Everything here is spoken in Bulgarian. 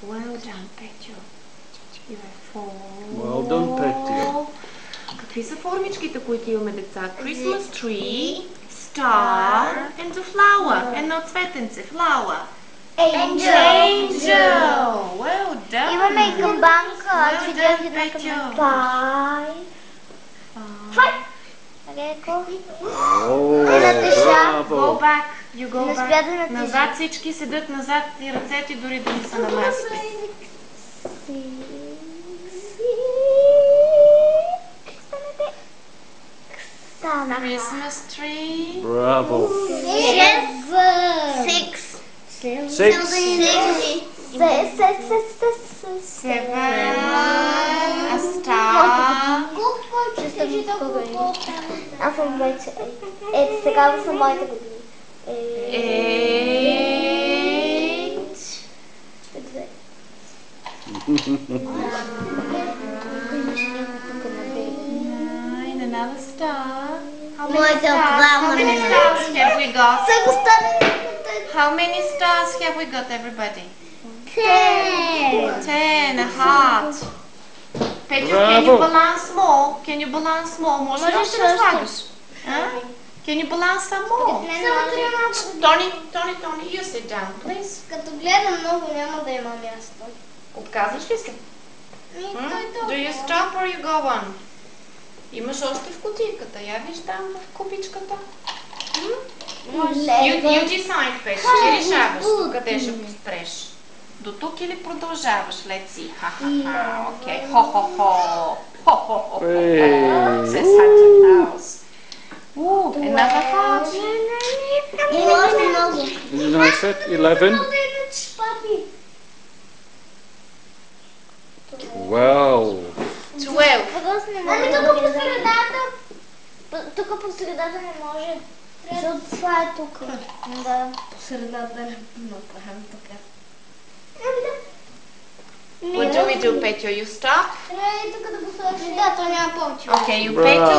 Well done, Петю. You have 4. Well done, Петю. Какви са формичките, които имаме, деца? Christmas tree, star and a flower. Едно цветенце, flower. Angel. Well done. Имаме и камбанка. Well done, Петю. 5. Реко. Go back. You go Не back. спя да натежа. Назад всички седят назад и ръцете дори да не са на масите. Christmas tree. Bravo. 6. 7. A star. Аз съм вече. Ето сега са моите години. 8. Nine. Another star. How many stars have we got? How many stars have we got, everybody? 10. A heart. Петю, can you balance more? Can you balance more? Може ли още да слагаш? Can you balance some more? Tony, you sit down, please. Като гледам много, няма да има място. Отказваш ли се? Do you stop or you go on? Имаш още в кутийката. Я виж там в купичката. You decide, Петю. Ти решаваш къде ще спреш. До тук или продължаваш? Let's see. Ха-ха-ха. Окей. Хо-хо-хо. Хо-хо-хо. Says Santa Claus. Another heart. Isn't I said 11? Wow. 12. Ами тук по средата. Тук по средата не може. Защото това е тук. Да, по средата не направим така. What do we do, Петю? You stop? Трябва тук да го сложиш. Да, то няма повече. Okay, you Петю.